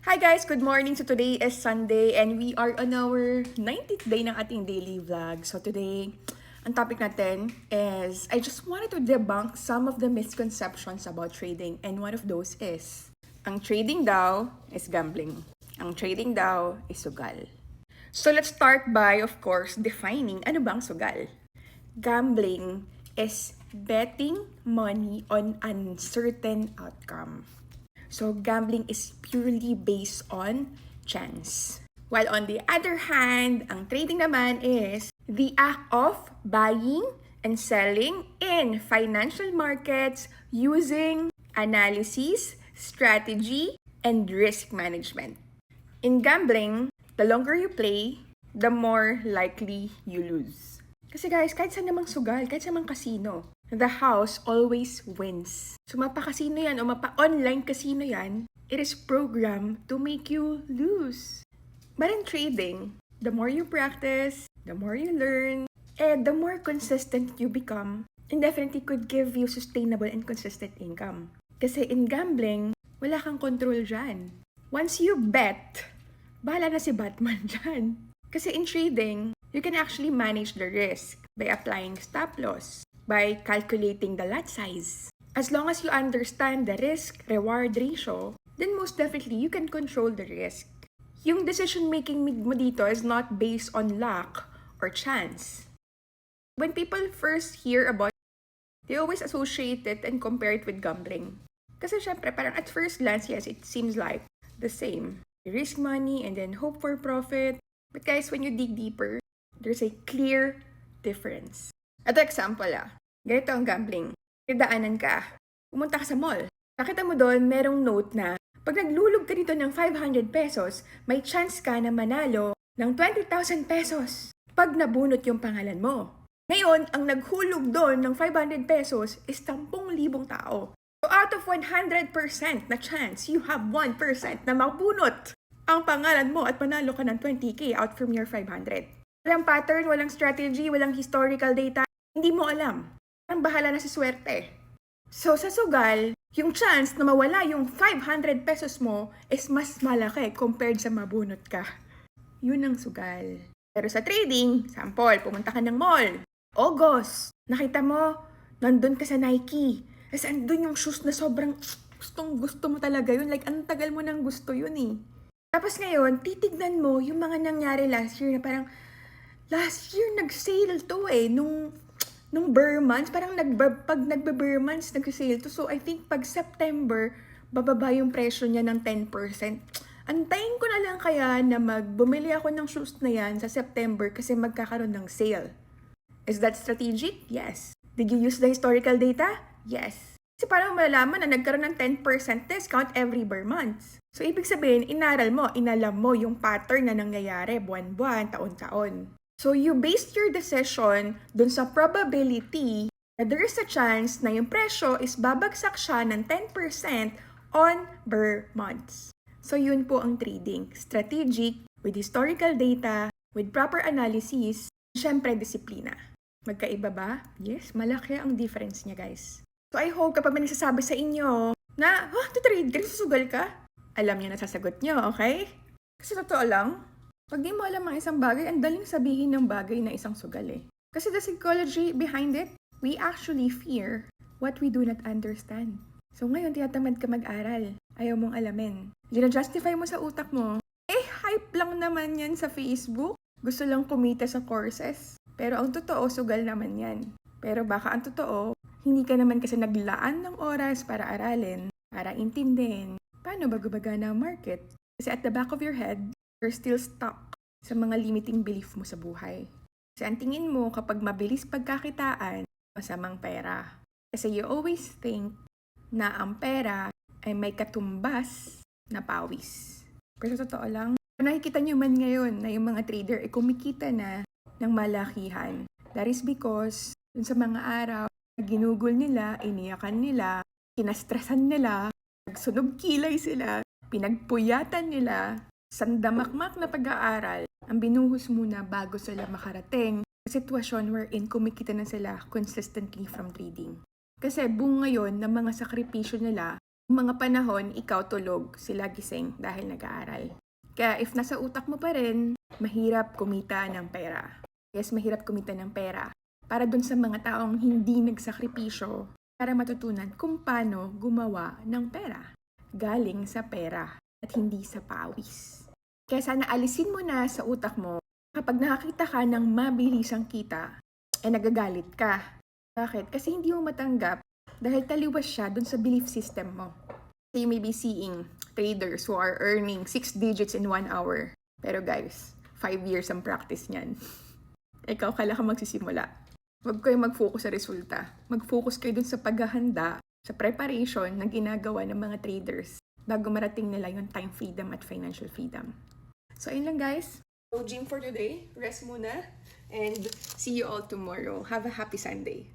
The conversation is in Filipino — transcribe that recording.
Hi guys! Good morning! So today is Sunday and we are on our 90th day ng ating daily vlog. So today, ang topic natin is, I just wanted to debunk some of the misconceptions about trading, and one of those is, ang trading daw is gambling. Ang trading daw is sugal. So let's start by, of course, defining ano bang sugal. Gambling is betting money on uncertain outcome. So gambling is purely based on chance. While on the other hand, ang trading naman is the act of buying and selling in financial markets using analysis, strategy, and risk management. In gambling, the longer you play, the more likely you lose. Kasi guys, kahit saan namang sugal, kahit saan namang casino, the house always wins. So mapa-casino yan o mapa-online casino yan, it is programmed to make you lose. But in trading, the more you practice, the more you learn, and the more consistent you become, and definitely could give you sustainable and consistent income. Kasi in gambling, wala kang control dyan. Once you bet, bahala na si Batman dyan. Kasi in trading, you can actually manage the risk by applying stop loss, by calculating the lot size. As long as you understand the risk-reward ratio, then most definitely you can control the risk. Yung decision-making mo dito is not based on luck or chance. When people first hear about it, they always associate it and compare it with gambling. Kasi syempre, parang at first glance, yes, it seems like the same. You risk money and then hope for profit. But guys, when you dig deeper, there's a clear difference. Ito example ganito ang gambling. Nagdaanan ka, pumunta ka sa mall. Nakita mo doon, merong note na pag naglulog ka dito ng 500 pesos, may chance ka na manalo ng 20,000 pesos pag nabunot yung pangalan mo. Ngayon, ang naghulog doon ng 500 pesos is 10,000 tao. So out of 100% na chance, you have 1% na mabunot ang pangalan mo at manalo ka ng 20k out from your 500. Walang pattern, walang strategy, walang historical data, hindi mo alam. Ang bahala na sa swerte. So sa sugal, yung chance na mawala yung 500 pesos mo is mas malaki compared sa mabunot ka. Yun ang sugal. Pero sa trading, sample, pumunta ka ng mall. August, nakita mo, nandun ka sa Nike. Kasi andun yung shoes na sobrang gusto mo talaga yun. Like, ang tagal mo nang gusto yun eh. Tapos ngayon, titignan mo yung mga nangyari last year na parang, last year nag-sale to eh, nung Burr months, parang pag nagbe-Burr months, nag-sale to. So I think pag September, bababa yung presyo niya ng 10%. Antayin ko na lang kaya na bumili ako ng shoes na yan sa September kasi magkakaroon ng sale. Is that strategic? Yes. Did you use the historical data? Yes. Kasi parang malalaman na nagkaroon ng 10% discount every Burr months. So, ibig sabihin, inalam mo yung pattern na nangyayari buwan-buwan, taon-taon. So, you based your decision dun sa probability na there is a chance na yung presyo is babagsak siya ng 10% on Burr months. So, yun po ang trading. Strategic, with historical data, with proper analysis, syempre disiplina. Magkaiba ba? Yes, malaki ang difference niya, guys. So I hope kapag may nagsasabi sa inyo na, trade ka, susugal ka, alam niyo na sasagot niyo, okay? Kasi totoo lang, pag di mo alam ang isang bagay, ang daling sabihin ng bagay na isang sugal eh. Kasi the psychology behind it, we actually fear what we do not understand. So ngayon, tiyatamad ka mag-aral. Ayaw mong alamin. Gina-justify mo sa utak mo, hype lang naman yan sa Facebook. Gusto lang kumita sa courses. Pero ang totoo, sugal naman yan. Pero baka ang totoo, hindi ka naman kasi naglaan ng oras para aralin, para intindihin paano ba gumagana ang market. Kasi at the back of your head, you're still stuck sa mga limiting belief mo sa buhay. Kasi ang tingin mo kapag mabilis pagkakitaan, masamang pera. Kasi you always think na ang pera ay may katumbas na pawis. Pero sa totoo lang, nakikita nyo man ngayon na yung mga trader ay kumikita na ng malakihan. That is because dun sa mga araw, ginugol nila, iniyakan nila, kinastresan nila, nagsunog kilay sila, pinagpuyatan nila, sandamakmak na pag-aaral, ang binuhos muna bago sila makarating sa sitwasyon wherein kumikita na sila consistently from trading. Kasi buong ngayon ng mga sakripisyo nila Mga panahon, ikaw tulog, sila gising dahil nag-aaral. Kaya if nasa utak mo pa rin, mahirap kumita ng pera. Yes, mahirap kumita ng pera. Para dun sa mga taong hindi nagsakripisyo para matutunan kung paano gumawa ng pera. Galing sa pera at hindi sa pawis. Kaya sana alisin mo na sa utak mo kapag nakakita ka ng mabilisang kita, nagagalit ka. Bakit? Kasi hindi mo matanggap dahil taliwas siya dun sa belief system mo. So you may be seeing traders who are earning 6 digits in 1 hour. Pero guys, 5 years ang practice niyan. Ikaw, kailan ka magsisimula? Huwag kayo mag-focus sa resulta. Mag-focus kayo dun sa paghahanda, sa preparation na ginagawa ng mga traders bago marating nila yung time freedom at financial freedom. So, ayun lang guys. No gym for today. Rest muna. And see you all tomorrow. Have a happy Sunday.